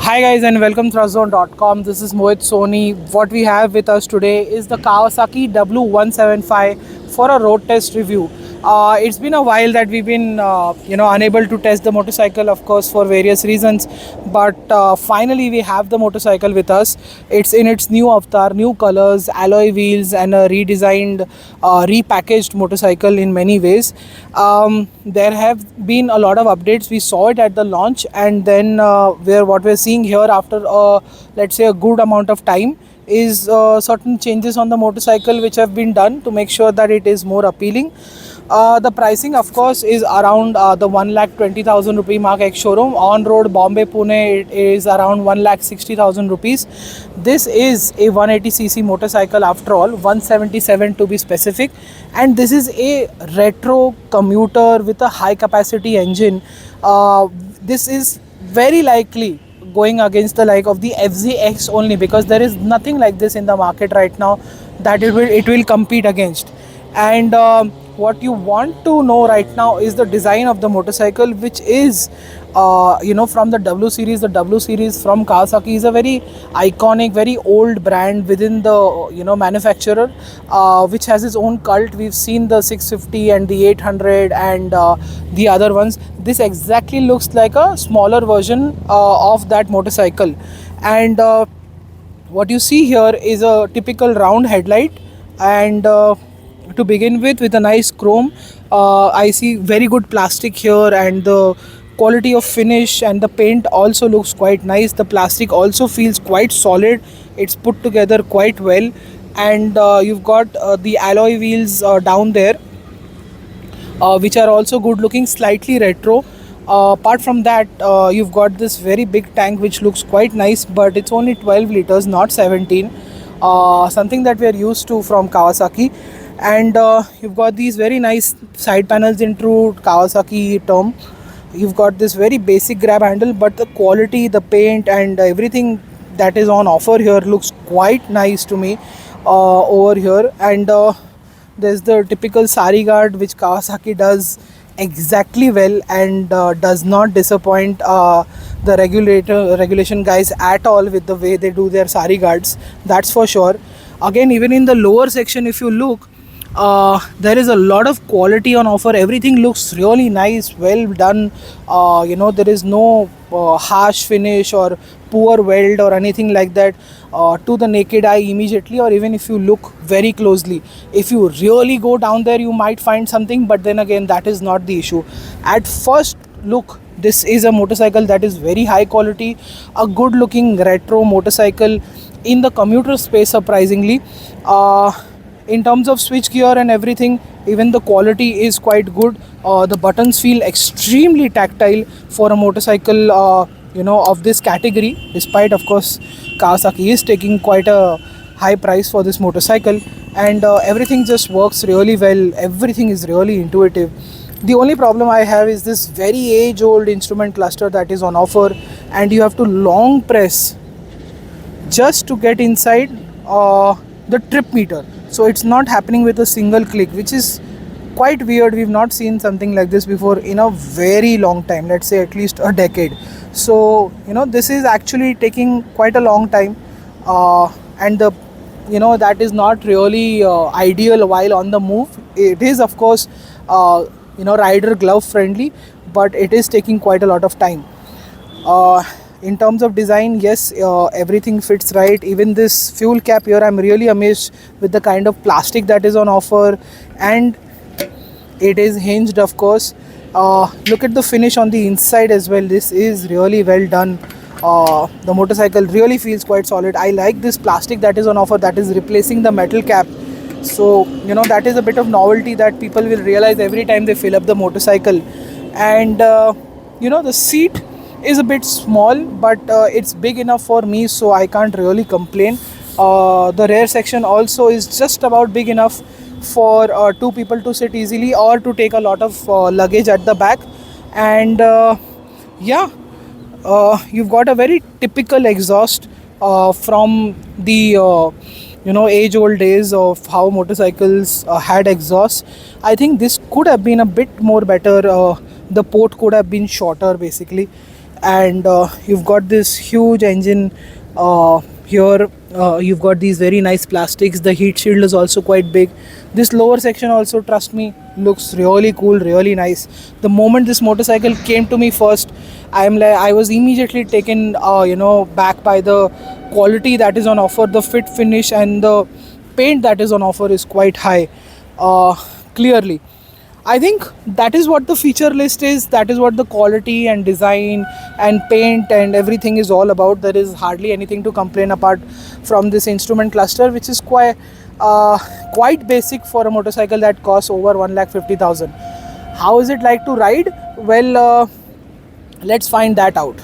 Hi guys and welcome to Trustzone.com. This is Mohit Soni. What we have with us today is the Kawasaki W175 for a road test review. It's been a while that we've been unable to test the motorcycle, of course, for various reasons. But finally we have the motorcycle with us. It's in its new avatar, new colors, alloy wheels, and a redesigned, repackaged motorcycle in many ways. There have been a lot of updates. We saw it at the launch, and then what we're seeing here after let's say a good amount of time is certain changes on the motorcycle which have been done to make sure that it is more appealing. The pricing, of course, is around the 1,20,000 rupee mark ex showroom. On road Bombay Pune, it is around 1,60,000 rupees. This is a 180cc motorcycle after all, 177 to be specific, and this is a retro commuter with a high capacity engine. This is very likely going against the like of the FZX only, because there is nothing like this in the market right now that it will compete against. And what you want to know right now is the design of the motorcycle, which is from the W series. The W series from Kawasaki is a very iconic, very old brand within the manufacturer, which has its own cult. We've seen the 650 and the 800 and the other ones. This exactly looks like a smaller version of that motorcycle. And what you see here is a typical round headlight, and to begin with a nice chrome. I see very good plastic here, and the quality of finish and the paint also looks quite nice. The plastic also feels quite solid. It's put together quite well, and you've got the alloy wheels down there, which are also good looking, slightly retro. Apart from that, you've got this very big tank which looks quite nice, but it's only 12 liters, not 17. Something that we are used to from Kawasaki. And you've got these very nice side panels in true Kawasaki term. You've got this very basic grab handle, but the quality, the paint, and everything that is on offer here looks quite nice to me over here. And there's the typical sari guard which Kawasaki does exactly well, and does not disappoint the regulation guys at all with the way they do their sari guards, that's for sure. Again, even in the lower section, if you look, there is a lot of quality on offer. Everything looks really nice, well done. There is no harsh finish or poor weld or anything like that to the naked eye immediately, or even if you look very closely. If you really go down there, you might find something, but then again, that is not the issue. At first look, this is a motorcycle that is very high quality, a good looking retro motorcycle in the commuter space, surprisingly. In terms of switch gear and everything, even the quality is quite good. The buttons feel extremely tactile for a motorcycle of this category, despite, of course, Kawasaki is taking quite a high price for this motorcycle. And everything just works really well. Everything is really intuitive. The only problem I have is this very age old instrument cluster that is on offer, and you have to long press just to get inside the trip meter. So it's not happening with a single click, which is quite weird. We've not seen something like this before in a very long time, let's say at least a decade. So this is actually taking quite a long time, and that is not really ideal while on the move. It is, of course, rider glove friendly, but it is taking quite a lot of time. In terms of design, yes, everything fits right. Even this fuel cap here, I'm really amazed with the kind of plastic that is on offer, and it is hinged, of course. Look at the finish on the inside as well. This is really well done. The motorcycle really feels quite solid. I like this plastic that is on offer, that is replacing the metal cap. So that is a bit of novelty that people will realize every time they fill up the motorcycle. And the seat is a bit small, but it's big enough for me, so I can't really complain. The rear section also is just about big enough for two people to sit easily, or to take a lot of luggage at the back. And you've got a very typical exhaust from the age old days of how motorcycles had exhaust. I think this could have been a bit more better. The port could have been shorter, basically. and you've got this huge engine here. You've got these very nice plastics. The heat shield is also quite big. This lower section also, trust me, looks really cool, really nice. The moment this motorcycle came to me first, I was immediately taken back by the quality that is on offer. The fit finish and the paint that is on offer is quite high, uh, clearly. I think that is what the feature list is. That is what the quality and design and paint and everything is all about. There is hardly anything to complain apart from this instrument cluster, which is quite basic for a motorcycle that costs over 1,50,000. How is it like to ride? Well, let's find that out.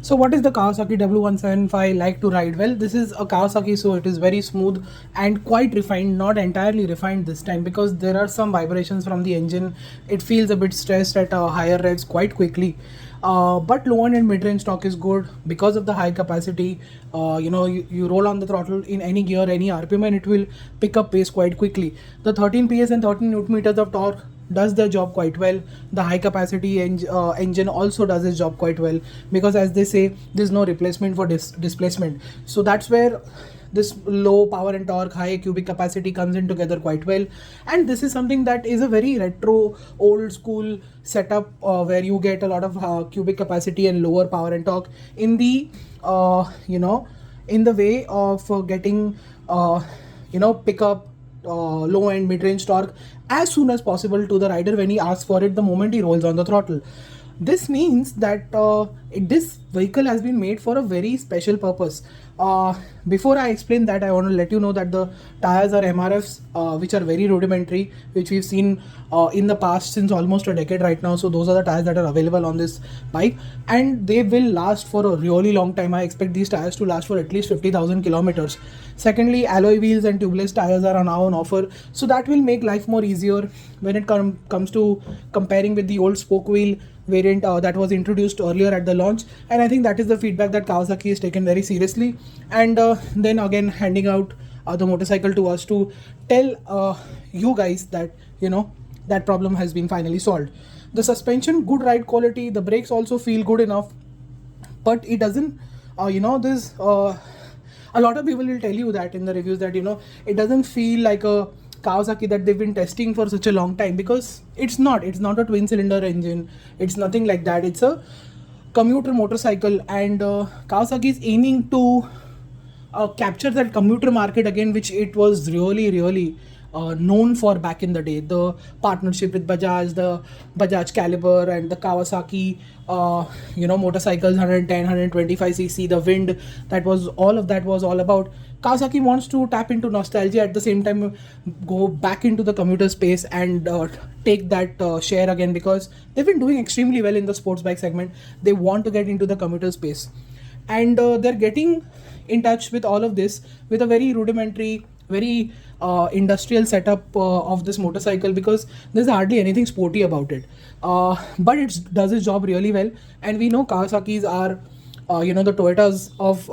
So what is the Kawasaki W175 like to ride? Well, this is a Kawasaki, so it is very smooth and quite refined, not entirely refined this time because there are some vibrations from the engine. It feels a bit stressed at higher revs quite quickly. But low end and mid range torque is good because of the high capacity. You roll on the throttle in any gear, any RPM, and it will pick up pace quite quickly. The 13 PS and 13 Newton meters of torque does their job quite well. The high capacity engine also does its job quite well because, as they say, there's no replacement for displacement. So that's where this low power and torque, high cubic capacity comes in together quite well. And this is something that is a very retro, old school setup where you get a lot of cubic capacity and lower power and torque in the in the way of getting pickup, low and mid-range torque as soon as possible to the rider when he asks for it the moment he rolls on the throttle. This means that this vehicle has been made for a very special purpose. Before I explain that, I want to let you know that the tires are MRFs, which are very rudimentary, which we've seen in the past since almost a decade right now. So those are the tires that are available on this bike, and they will last for a really long time. I expect these tires to last for at least 50,000 kilometers. Secondly, alloy wheels and tubeless tires are now on offer, so that will make life more easier when it comes to comparing with the old spoke wheel variant that was introduced earlier at the launch. And I think that is the feedback that Kawasaki has taken very seriously, and then again handing out the motorcycle to us to tell you guys that that problem has been finally solved. The suspension, good ride quality. The brakes also feel good enough, but it doesn't this a lot of people will tell you that in the reviews that it doesn't feel like a Kawasaki that they've been testing for such a long time, because it's not a twin cylinder engine. It's nothing like that. It's a commuter motorcycle, and Kawasaki is aiming to capture that commuter market again, which it was really known for back in the day. The partnership with Bajaj, the Bajaj Caliber and the Kawasaki motorcycles, 110 125cc, the wind, that was all about. Kawasaki wants to tap into nostalgia, at the same time go back into the commuter space and take that share again, because they've been doing extremely well in the sports bike segment. They want to get into the commuter space, and they're getting in touch with all of this with a very rudimentary, very industrial setup of this motorcycle, because there's hardly anything sporty about it, but it does its job really well. And we know Kawasaki's are the Toyotas of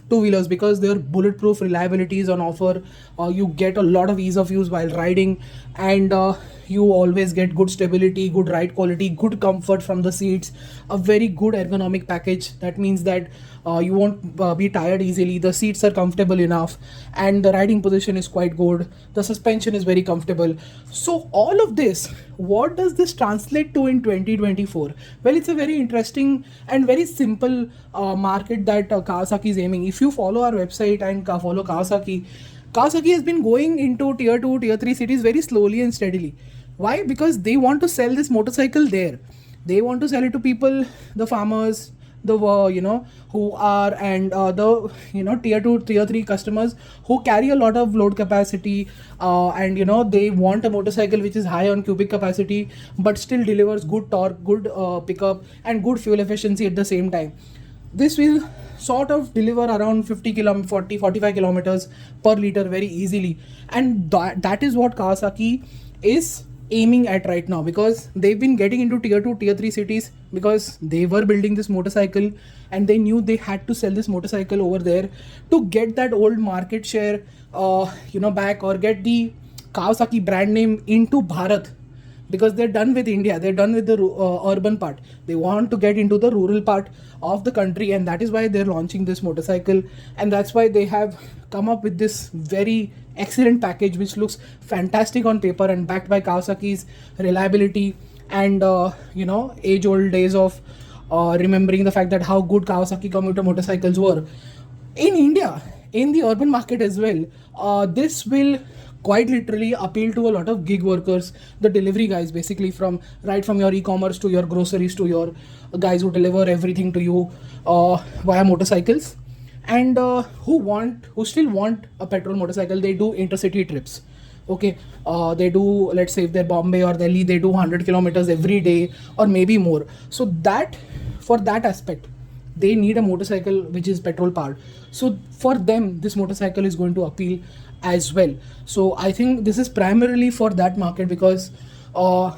two-wheelers, because their bulletproof reliability is on offer. You get a lot of ease of use while riding, and you always get good stability, good ride quality, good comfort from the seats, a very good ergonomic package. That means that you won't be tired easily. The seats are comfortable enough, and the riding position is quite good. The suspension is very comfortable. So all of this, what does this translate to in 2024? Well, it's a very interesting and very simple market that Kawasaki is aiming. If you follow our website and follow Kawasaki has been going into tier 2, tier 3 cities very slowly and steadily. Why? Because they want to sell this motorcycle there. They want to sell it to people, the farmers, the who are, and the tier 2, tier 3 customers who carry a lot of load capacity, and they want a motorcycle which is high on cubic capacity but still delivers good torque, good pickup and good fuel efficiency at the same time. This will sort of deliver around 45 kilometers per liter very easily, and that is what Kawasaki is aiming at right now, because they've been getting into tier 2, tier 3 cities because they were building this motorcycle and they knew they had to sell this motorcycle over there to get that old market share back, or get the Kawasaki brand name into Bharat, because they're done with India, they're done with the urban part. They want to get into the rural part of the country, and that is why they're launching this motorcycle, and that's why they have come up with this very excellent package which looks fantastic on paper and backed by Kawasaki's reliability and age old days of remembering the fact that how good Kawasaki commuter motorcycles were in India, in the urban market as well. This will quite literally appeal to a lot of gig workers, the delivery guys, basically from right from your e-commerce to your groceries to your guys who deliver everything to you via motorcycles, and who still want a petrol motorcycle. They do intercity trips. Okay, they do, let's say if they're Bombay or Delhi, they do 100 kilometers every day or maybe more. So that, for that aspect, they need a motorcycle which is petrol powered. So for them, this motorcycle is going to appeal as well. So I think this is primarily for that market, because or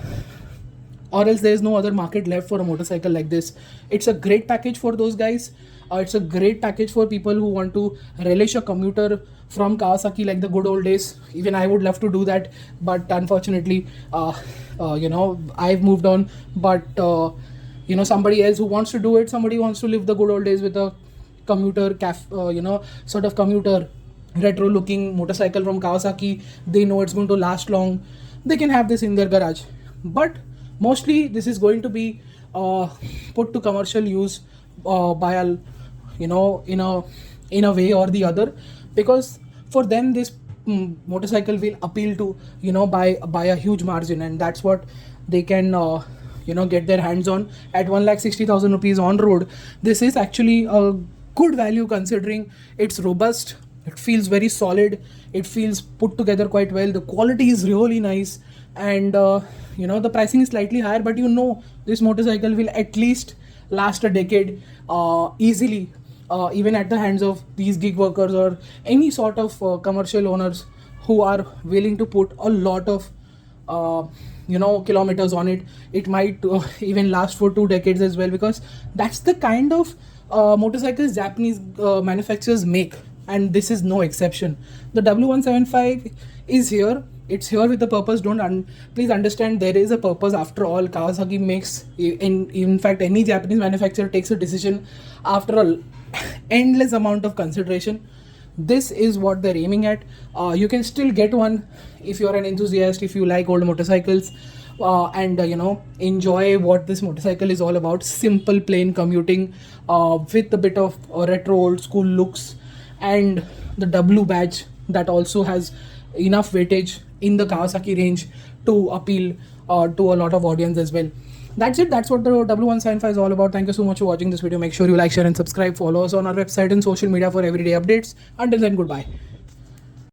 else there is no other market left for a motorcycle like this. It's a great package for those guys. It's a great package for people who want to relish a commuter from Kawasaki like the good old days. Even I would love to do that, but unfortunately, I've moved on. But somebody else who wants to do it, somebody wants to live the good old days with a commuter sort of commuter retro looking motorcycle from Kawasaki. They know it's going to last long. They can have this in their garage. But mostly this is going to be put to commercial use by a in a way or the other, because for them this motorcycle will appeal to by a huge margin, and that's what they can get their hands on at 1,60,000 rupees on road. This is actually a good value considering it's robust, it feels very solid, it feels put together quite well, the quality is really nice, and the pricing is slightly higher, but this motorcycle will at least last a decade easily, even at the hands of these gig workers or any sort of commercial owners who are willing to put a lot of kilometers on it. It might even last for 2 decades as well, because that's the kind of motorcycles Japanese manufacturers make, and this is no exception. The W175 is here. It's here with a purpose. Please understand, there is a purpose after all. Kawasaki makes, in fact, any Japanese manufacturer takes a decision after a endless amount of consideration. This is what they're aiming at. You can still get one if you're an enthusiast, if you like old motorcycles, and enjoy what this motorcycle is all about. Simple, plain commuting with a bit of retro old school looks, and the W badge that also has enough weightage in the Kawasaki range to appeal to a lot of audience as well. That's it. That's what the W175 is all about. Thank you so much for watching this video. Make sure you like, share and subscribe. Follow us on our website and social media for everyday updates. Until then, goodbye.